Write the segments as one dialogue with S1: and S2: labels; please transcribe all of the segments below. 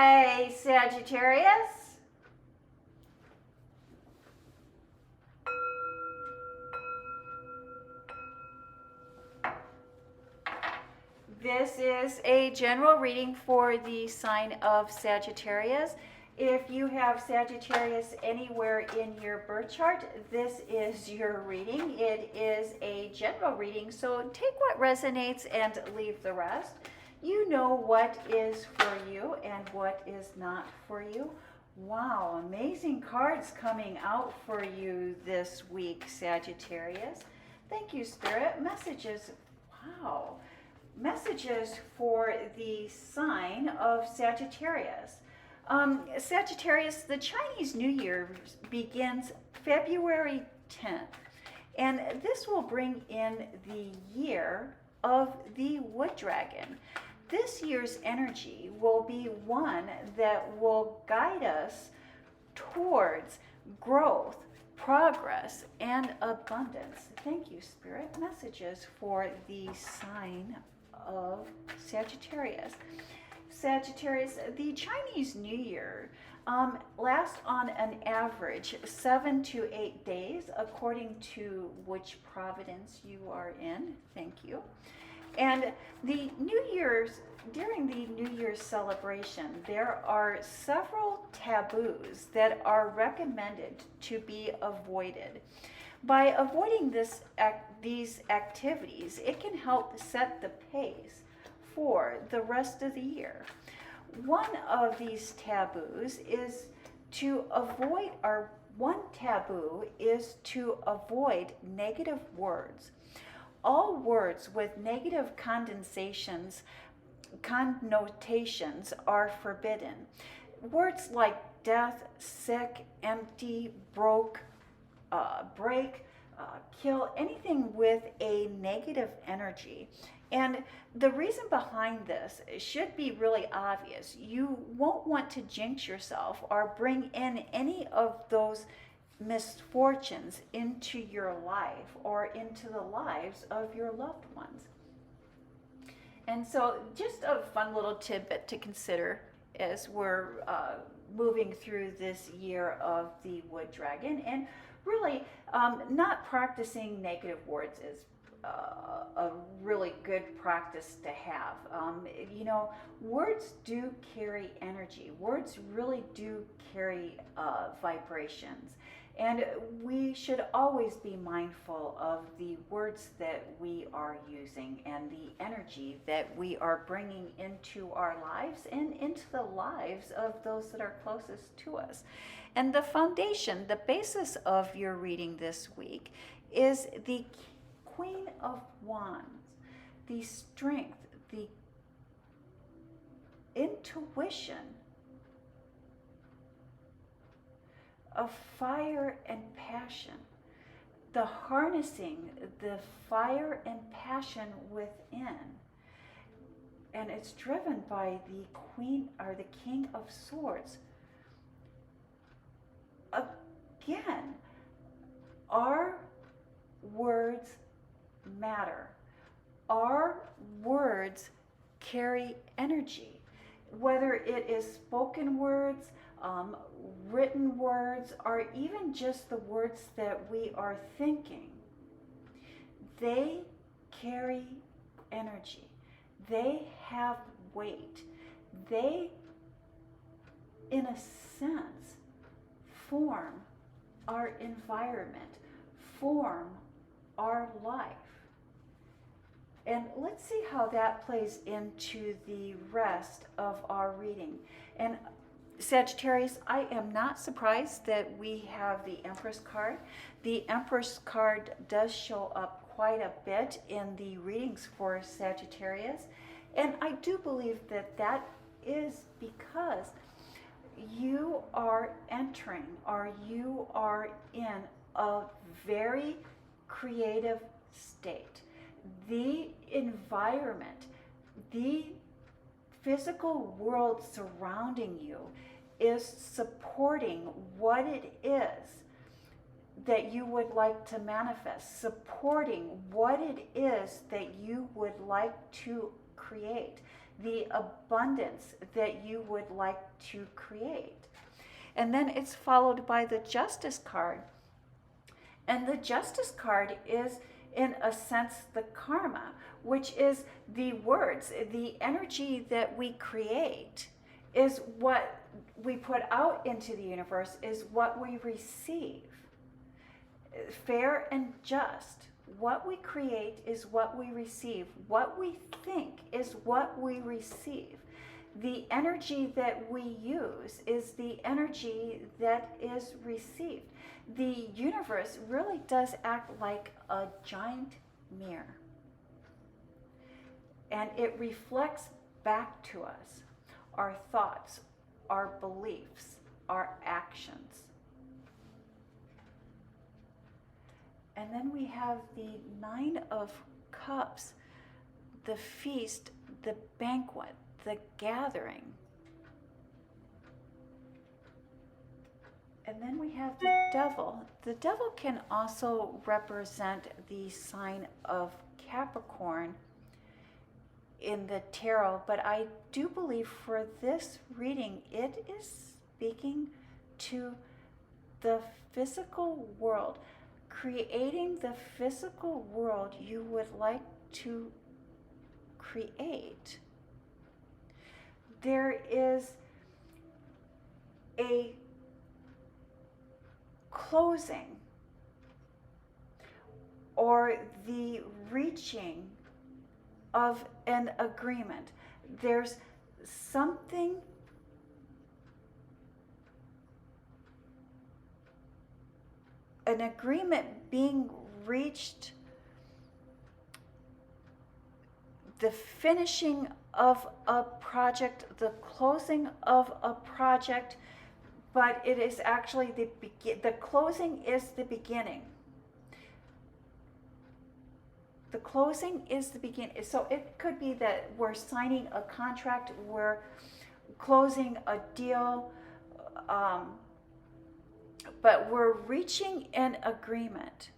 S1: Hi, Sagittarius. This is a general reading for the sign of Sagittarius. If you have Sagittarius anywhere in your birth chart, this is your reading. It is a general reading, so take what resonates and leave the rest. You know what is for you and what is not for you. Wow, amazing cards coming out for you this week, Sagittarius. Thank you, Spirit. Messages. Wow. Messages for the sign of Sagittarius. Sagittarius, the Chinese New Year begins February 10th, and this will bring in the year of the wood dragon. This year's energy will be one that will guide us towards growth, progress, and abundance. Thank you, Spirit. Messages for the sign of Sagittarius. Sagittarius, the Chinese New Year lasts on an average 7 to 8 days, according to which providence you are in. Thank you. And during the New Year's celebration, there are several taboos that are recommended to be avoided. By avoiding these activities, it can help set the pace for the rest of the year. One of these taboos is to avoid, or one taboo is to avoid negative words. All words with negative connotations are forbidden. Words like death, sick, empty, broke, break, kill, anything with a negative energy. And the reason behind this should be really obvious. You won't want to jinx yourself or bring in any of those misfortunes into your life or into the lives of your loved ones. And so just a fun little tidbit to consider as we're moving through this year of the wood dragon. And really, not practicing negative words is a really good practice to have. Words do carry energy. Words really do carry vibrations. And we should always be mindful of the words that we are using and the energy that we are bringing into our lives and into the lives of those that are closest to us. And the foundation, the basis of your reading this week is the Queen of Wands, the strength, the intuition of fire and passion, the harnessing the fire and passion within. And it's driven by the Queen or the King of Swords. Again, our words matter. Our words carry energy, whether it is spoken words, written words, or even just the words that we are thinking. They carry energy. They have weight. They, in a sense, form our environment, form our life. And let's see how that plays into the rest of our reading. And Sagittarius, I am not surprised that we have the Empress card. The Empress card does show up quite a bit in the readings for Sagittarius. And I do believe that that is because you are entering, or you are in a very creative state. The environment, the physical world surrounding you is supporting what it is that you would like to manifest, supporting what it is that you would like to create. the abundance that you would like to create. And then it's followed by the Justice card. And the Justice card is, in a sense, the karma, which is the words, the energy that we create is what we put out into the universe, is what we receive. Fair and just. What we create is what we receive. What we think is what we receive. The energy that we use is the energy that is received. The universe really does act like a giant mirror. And it reflects back to us our thoughts, our beliefs, our actions. And then we have the Nine of Cups, the feast, the banquet, the gathering. And then we have the Devil. The Devil can also represent the sign of Capricorn in the tarot, but I do believe for this reading, it is speaking to the physical world, creating the physical world you would like to create. There is a closing or the reaching of an agreement. There's something an agreement being reached, the finishing of a project, the closing of a project, but it is actually the closing is the beginning. The closing is the beginning. So it could be that we're signing a contract, we're closing a deal, but we're reaching an agreement.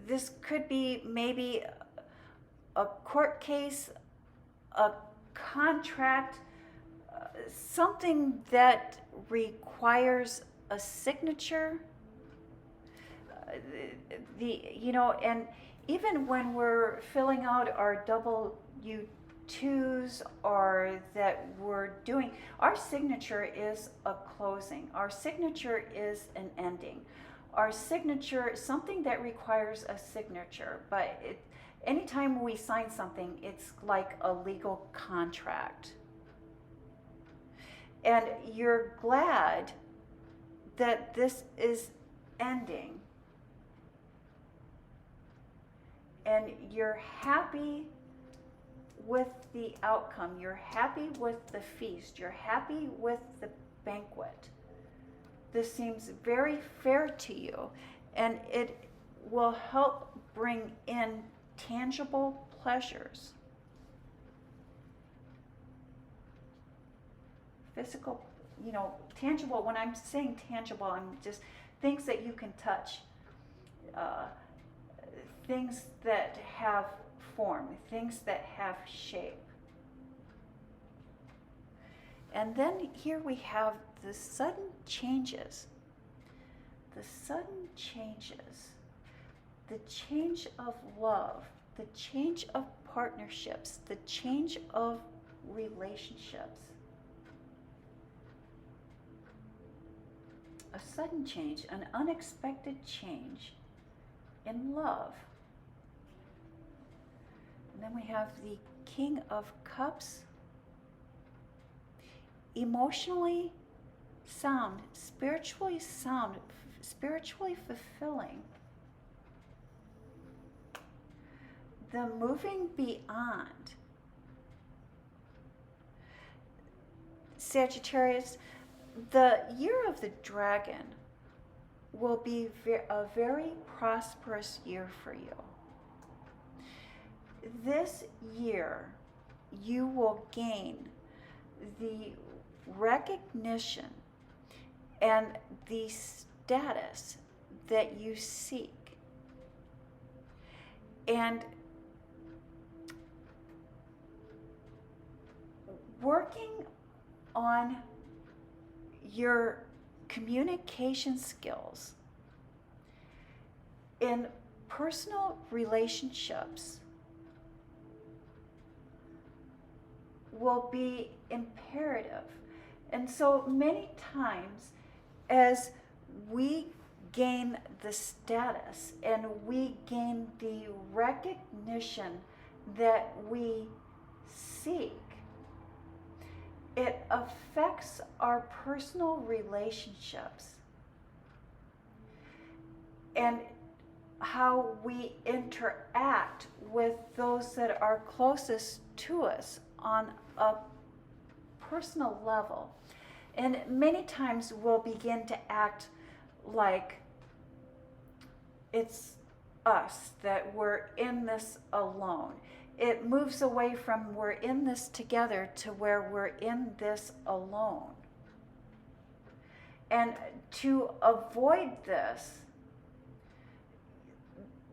S1: This could be maybe a court case, a contract, something that requires a signature. And even when we're filling out our W-2s or that we're doing, our signature is a closing. Our signature is an ending. Our signature, something that requires a signature, but anytime we sign something, it's like a legal contract. And you're glad that this is ending. And you're happy with the outcome. You're happy with the feast. You're happy with the banquet. This seems very fair to you, and it will help bring in tangible pleasures. Physical, tangible. When I'm saying tangible, I'm just things that you can touch. Things that have form, things that have shape. And then here we have the sudden changes. The sudden changes. The change of love, the change of partnerships, the change of relationships. A sudden change, an unexpected change in love. And then we have the King of Cups. Emotionally sound, spiritually fulfilling. The moving beyond. Sagittarius, the year of the dragon will be a very prosperous year for you. This year, you will gain the recognition and the status that you seek. And working on your communication skills in personal relationships will be imperative. And so many times, as we gain the status and we gain the recognition that we seek, it affects our personal relationships and how we interact with those that are closest to us on a personal level. And many times we'll begin to act like it's us, that we're in this alone. It moves away from we're in this together to where we're in this alone. And to avoid this,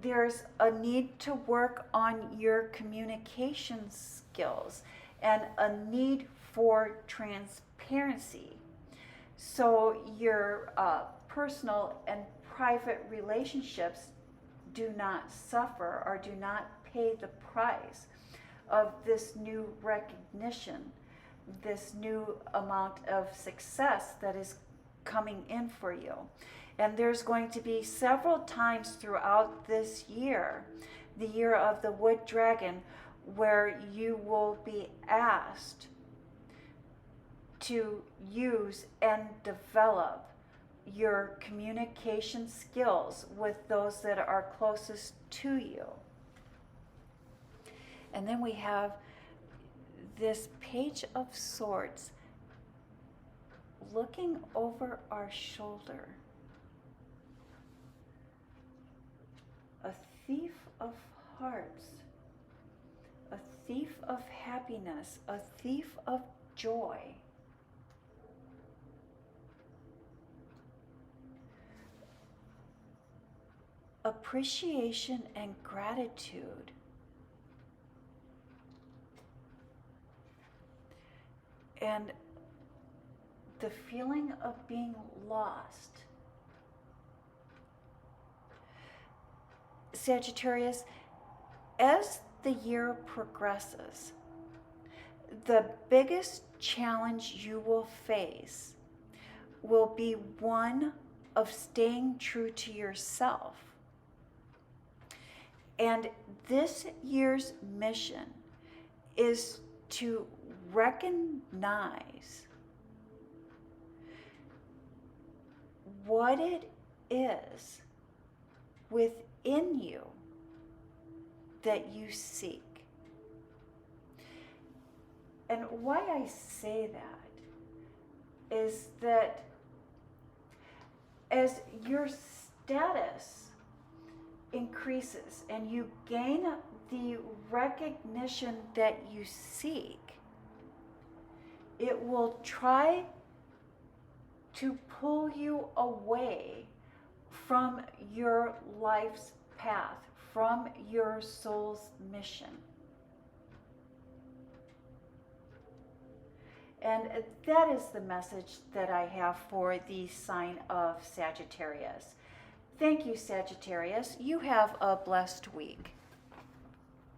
S1: there's a need to work on your communication skills and a need for transparency. So your personal and private relationships do not suffer or do not pay the price of this new recognition, this new amount of success that is coming in for you. And there's going to be several times throughout this year, the year of the wood dragon, where you will be asked to use and develop your communication skills with those that are closest to you. And then we have this Page of Swords looking over our shoulder. A thief of hearts, a thief of happiness, a thief of joy. Appreciation and gratitude. And the feeling of being lost. Sagittarius, as the year progresses, the biggest challenge you will face will be one of staying true to yourself. And this year's mission is to recognize what it is within you that you seek. And why I say that is that as your status increases and you gain the recognition that you seek, it will try to pull you away from your life's path, from your soul's mission. And that is the message that I have for the sign of Sagittarius. Thank you, Sagittarius. You have a blessed week.